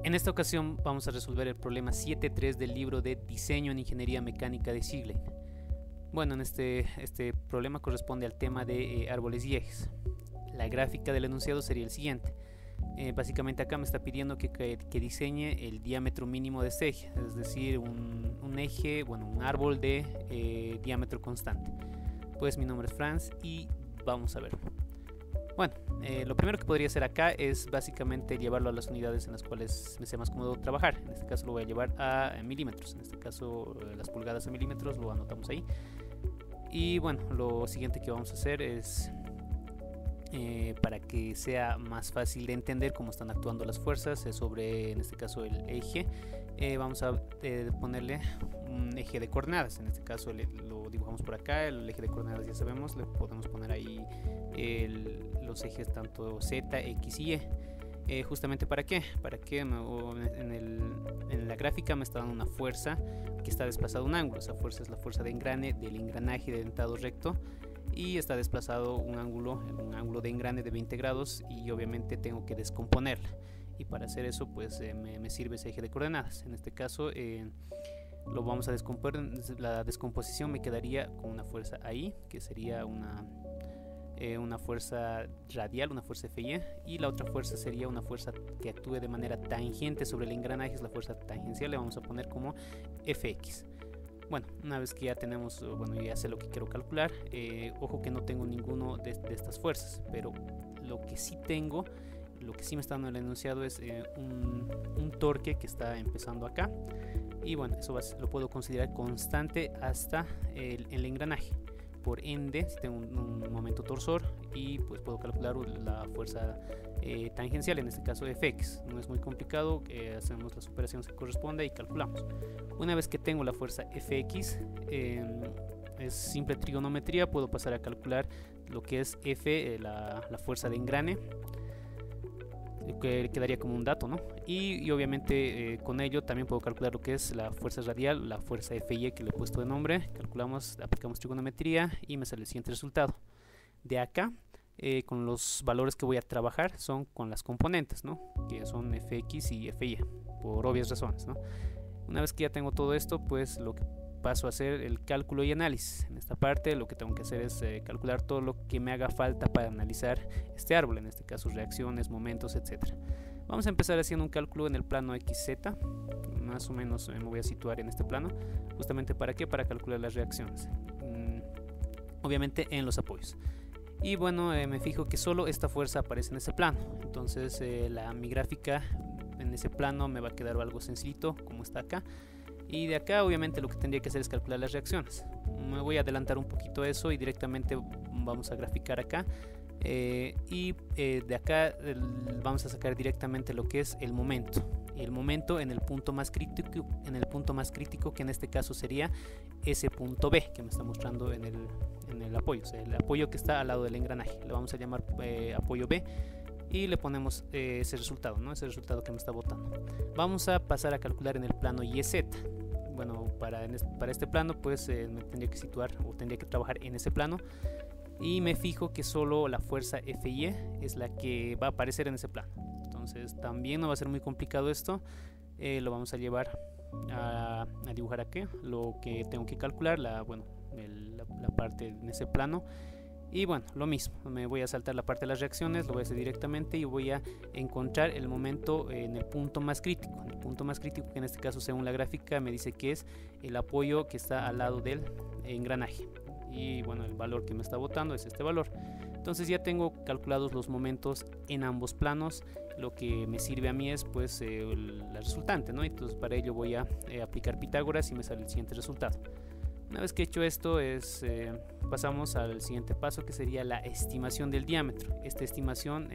En esta ocasión vamos a resolver el problema 7.3 del libro de Diseño en Ingeniería Mecánica de Sieglein. Bueno, en este problema corresponde al tema de árboles y ejes. La gráfica del enunciado sería el siguiente. Básicamente acá me está pidiendo que diseñe el diámetro mínimo de este eje, es decir, un eje, bueno, un árbol de diámetro constante. Pues mi nombre es Franz y vamos a ver. Bueno, lo primero que podría hacer acá es básicamente llevarlo a las unidades en las cuales me sea más cómodo trabajar. En este caso lo voy a llevar a milímetros, en este caso las pulgadas a milímetros lo anotamos ahí. Y bueno, lo siguiente que vamos a hacer es para que sea más fácil de entender cómo están actuando las fuerzas sobre, en este caso, el eje, vamos a ponerle un eje de coordenadas. En este caso lo dibujamos por acá, el eje de coordenadas ya sabemos, le podemos poner ahí los ejes tanto Z, X y Y. Justamente para qué en la gráfica me está dando una fuerza que está desplazada un ángulo. Esa fuerza es la fuerza de engrane del engranaje de dentado recto y está desplazado un ángulo de engrane de 20 grados y obviamente tengo que descomponerla, y para hacer eso pues me sirve ese eje de coordenadas. En este caso lo vamos a descomponer. La descomposición me quedaría con una fuerza ahí, que sería una fuerza radial, una fuerza FY, y la otra fuerza sería una fuerza que actúe de manera tangente sobre el engranaje, es la fuerza tangencial, le vamos a poner como FX. Bueno, una vez que ya tenemos, bueno, ya sé lo que quiero calcular, ojo que no tengo ninguno de estas fuerzas, pero lo que sí tengo, lo que sí me está dando el enunciado es un torque que está empezando acá, y bueno, eso lo puedo considerar constante hasta el engranaje. Por ende, si tengo un momento torsor, y pues puedo calcular la fuerza tangencial, en este caso Fx. No es muy complicado, hacemos las operaciones que corresponde y calculamos. Una vez que tengo la fuerza Fx, es simple trigonometría, puedo pasar a calcular lo que es F, la fuerza de engrane, que quedaría como un dato, ¿no? Y obviamente con ello también puedo calcular lo que es la fuerza radial, la fuerza FY que le he puesto de nombre. Calculamos, aplicamos trigonometría y me sale el siguiente resultado. De acá, con los valores que voy a trabajar son con las componentes, ¿no? Que son Fx y Fy, por obvias razones, ¿no? Una vez que ya tengo todo esto, pues lo que paso a hacer el cálculo y análisis. En esta parte lo que tengo que hacer es calcular todo lo que me haga falta para analizar este árbol, en este caso reacciones, momentos, etc. Vamos a empezar haciendo un cálculo en el plano XZ, más o menos me voy a situar en este plano, justamente para qué, para calcular las reacciones, obviamente en los apoyos. Y bueno, me fijo que solo esta fuerza aparece en ese plano, entonces mi gráfica en ese plano me va a quedar algo sencillito como está acá. Y de acá obviamente lo que tendría que hacer es calcular las reacciones. Me voy a adelantar un poquito eso y directamente vamos a graficar acá. De acá vamos a sacar directamente lo que es el momento. El momento en el punto más crítico, que en este caso sería ese punto B que me está mostrando en el apoyo. O sea, el apoyo que está al lado del engranaje. Le vamos a llamar apoyo B. Y le ponemos ese resultado, ¿no? Ese resultado que me está botando. Vamos a pasar a calcular en el plano YZ. Bueno, para este plano pues me tendría que situar o tendría que trabajar en ese plano, y me fijo que solo la fuerza FY es la que va a aparecer en ese plano. Entonces también no va a ser muy complicado esto. Lo vamos a llevar a dibujar aquí lo que tengo que calcular, la parte en ese plano. Y bueno, lo mismo, me voy a saltar la parte de las reacciones, lo voy a hacer directamente y voy a encontrar el momento en el punto más crítico. El punto más crítico, que en este caso según la gráfica me dice que es el apoyo que está al lado del engranaje. Y bueno, el valor que me está botando es este valor. Entonces ya tengo calculados los momentos en ambos planos. Lo que me sirve a mí es pues la resultante, ¿no? Entonces para ello voy a aplicar Pitágoras y me sale el siguiente resultado. Una vez que he hecho esto pasamos al siguiente paso, que sería la estimación del diámetro. Esta estimación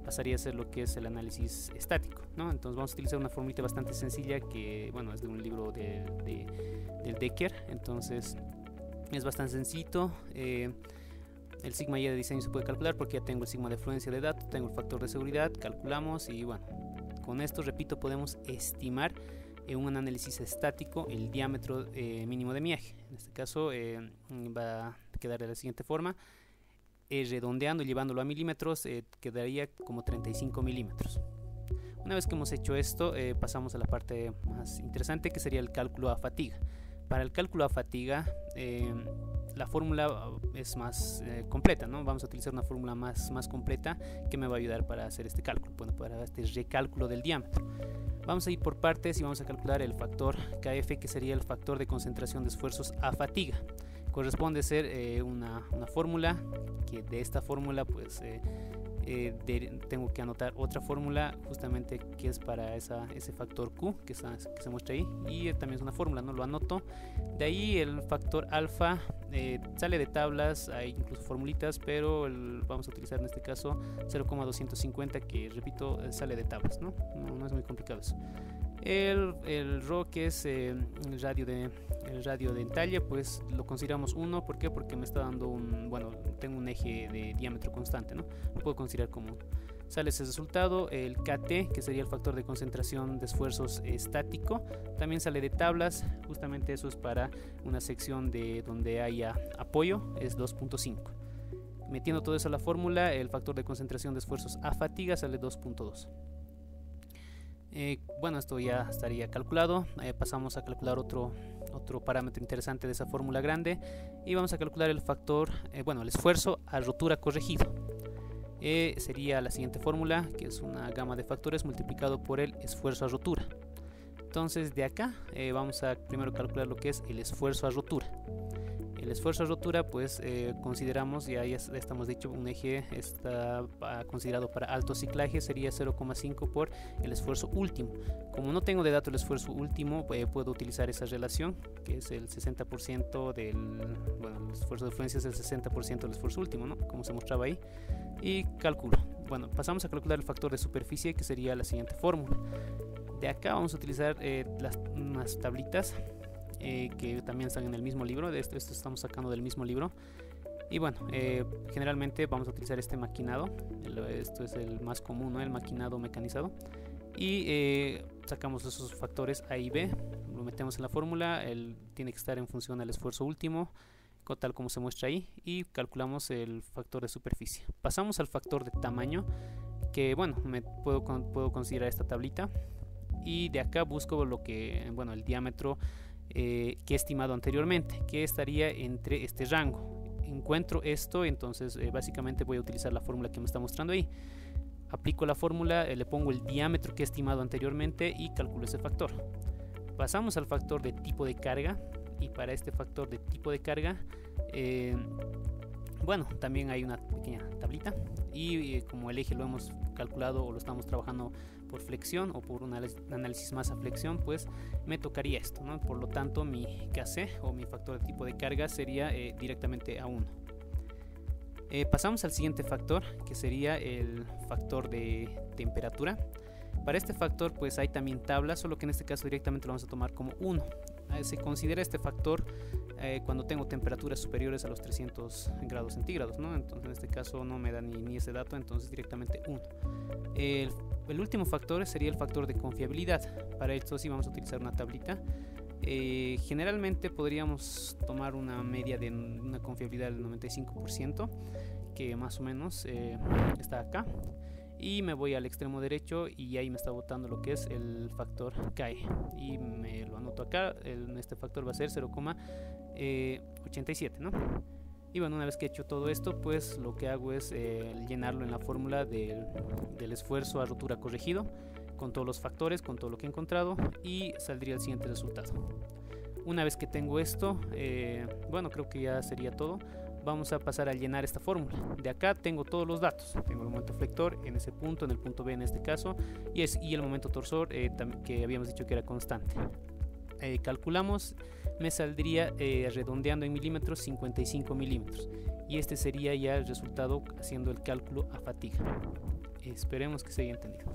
pasaría a ser lo que es el análisis estático, ¿no? Entonces vamos a utilizar una formulita bastante sencilla que bueno, es de un libro del Decker. Entonces es bastante sencillo. El sigma y de diseño se puede calcular porque ya tengo el sigma de fluencia de datos, tengo el factor de seguridad, calculamos y bueno, con esto, repito, podemos estimar en un análisis estático el diámetro mínimo de mi eje. En este caso va a quedar de la siguiente forma. Redondeando y llevándolo a milímetros quedaría como 35 milímetros. Una vez que hemos hecho esto, pasamos a la parte más interesante, que sería el cálculo a fatiga. Para el cálculo a fatiga, la fórmula es más completa, ¿no? Vamos a utilizar una fórmula más completa que me va a ayudar para hacer este cálculo, bueno, para este recálculo del diámetro. Vamos a ir por partes y vamos a calcular el factor KF, que sería el factor de concentración de esfuerzos a fatiga. Corresponde ser una fórmula, que de esta fórmula pues tengo que anotar otra fórmula justamente que es para ese factor Q que se muestra ahí, y también es una fórmula, no lo anoto. De ahí el factor alfa sale de tablas, hay incluso formulitas, pero vamos a utilizar en este caso 0,250, que repito sale de tablas, no es muy complicado eso. El ρ, que es el radio de entalle, pues lo consideramos 1. ¿Por qué? Porque me está dando tengo un eje de diámetro constante, ¿no? Lo puedo considerar como 1. Sale ese resultado. El KT, que sería el factor de concentración de esfuerzos estático, también sale de tablas. Justamente eso es para una sección de donde haya apoyo, es 2.5. Metiendo todo eso a la fórmula, el factor de concentración de esfuerzos a fatiga sale 2.2. Bueno, esto ya estaría calculado. Pasamos a calcular otro parámetro interesante de esa fórmula grande, y vamos a calcular el factor, el esfuerzo a rotura corregido. Sería la siguiente fórmula, que es una gama de factores multiplicado por el esfuerzo a rotura. Entonces de acá vamos a primero calcular lo que es el esfuerzo a rotura. El esfuerzo a rotura, pues consideramos, ya estamos dicho, un eje está considerado para alto ciclaje, sería 0,5 por el esfuerzo último. Como no tengo de dato el esfuerzo último, puedo utilizar esa relación, que es el 60% el esfuerzo de fluencia es el 60% del esfuerzo último, ¿no? Como se mostraba ahí, y calculo. Bueno, pasamos a calcular el factor de superficie, que sería la siguiente fórmula. De acá vamos a utilizar unas tablitas que también están en el mismo libro. Esto estamos sacando del mismo libro. Y bueno, generalmente vamos a utilizar este maquinado. Esto es el más común, ¿no? El maquinado mecanizado. Y sacamos esos factores A y B, lo metemos en la fórmula. Tiene que estar en función del esfuerzo último, tal como se muestra ahí, y calculamos el factor de superficie. Pasamos al factor de tamaño, que bueno, puedo considerar esta tablita, y de acá busco el diámetro que he estimado anteriormente, que estaría entre este rango. Encuentro esto, entonces básicamente voy a utilizar la fórmula que me está mostrando ahí. Aplico la fórmula, le pongo el diámetro que he estimado anteriormente y calculo ese factor. Pasamos al factor de tipo de carga, y para este factor de tipo de carga también hay una pequeña tablita, y como el eje lo hemos calculado o lo estamos trabajando por flexión o por un análisis más a flexión, pues me tocaría esto, ¿no? Por lo tanto, mi KC o mi factor de tipo de carga sería directamente a 1. Pasamos al siguiente factor, que sería el factor de temperatura. Para este factor pues hay también tablas, solo que en este caso directamente lo vamos a tomar como 1. Se considera este factor cuando tengo temperaturas superiores a los 300 grados centígrados, ¿no? Entonces en este caso no me da ni ese dato, entonces directamente 1. El último factor sería el factor de confiabilidad. Para esto sí vamos a utilizar una tablita. Generalmente podríamos tomar una media de una confiabilidad del 95%, que más o menos está acá. Y me voy al extremo derecho y ahí me está botando lo que es el factor KE, y me lo anoto acá. Este factor va a ser 0,87, ¿no? Y bueno, una vez que he hecho todo esto, pues lo que hago es llenarlo en la fórmula del esfuerzo a rotura corregido, con todos los factores, con todo lo que he encontrado, y saldría el siguiente resultado. Una vez que tengo esto, creo que ya sería todo. Vamos a pasar a llenar esta fórmula. De acá tengo todos los datos. Tengo el momento flector en ese punto, en el punto B en este caso, y el momento torsor que habíamos dicho que era constante. Calculamos, me saldría redondeando en milímetros 55 milímetros, y este sería ya el resultado haciendo el cálculo a fatiga. Esperemos que se haya entendido.